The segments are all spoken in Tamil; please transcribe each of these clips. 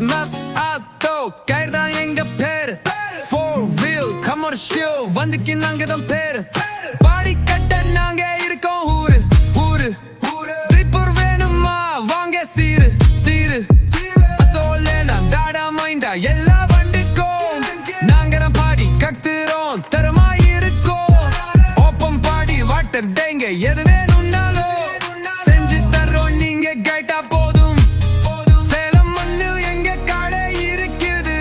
mess auto கைதா எங்க பேரு for real commercial வந்துக்கு நாங்க தான் பேரு பாடி கட்ட நாங்க இருக்கோம் ஊரு ஊரு ரிப்பர் வேணுமா வாங்க சீரு சீரு சோலேனா டாடா மைண்டா எல்லா வண்டிக்கும் நாங்க தான் பாடி கத்துறோம் தரமா இருக்கோம் ஓப்பம் பாடி வாட்டர் டேங்க எது வேணும்னாலும் செஞ்சு தர்றோம் நீங்க கேட்டா போதும் சேலம் மண்ணில் எங்க கடை இருக்குது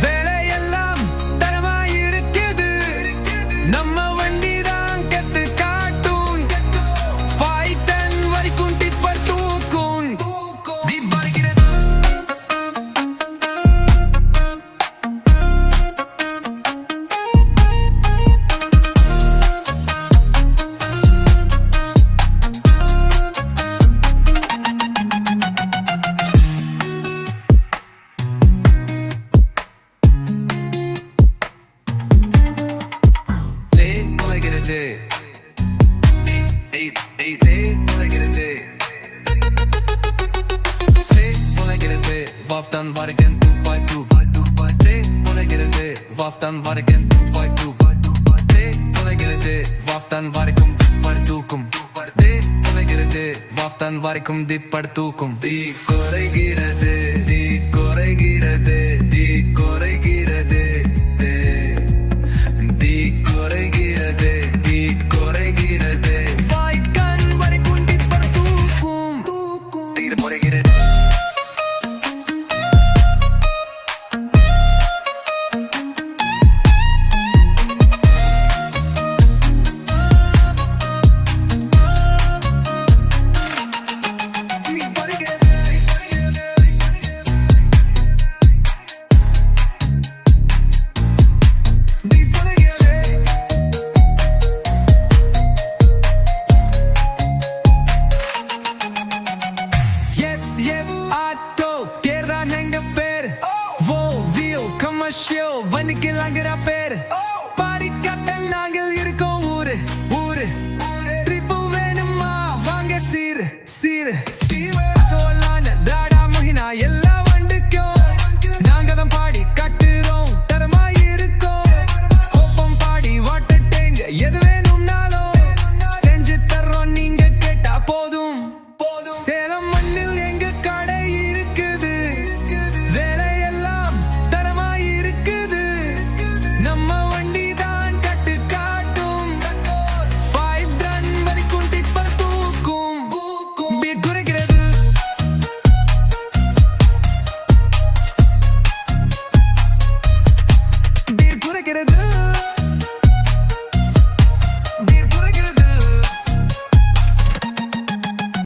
வேலையெல்லாம் தரமா இருக்குது நம்ம வண்டி தான் கத்து காட்டும் 510 வரைக்கும் டிப்பர் தூக்கும் டீப் பறிக்கிறது Vaftan varken tu by Vaftan varken tu by Vaftan varikum partukum Vaftan varikum di partukum di koregirade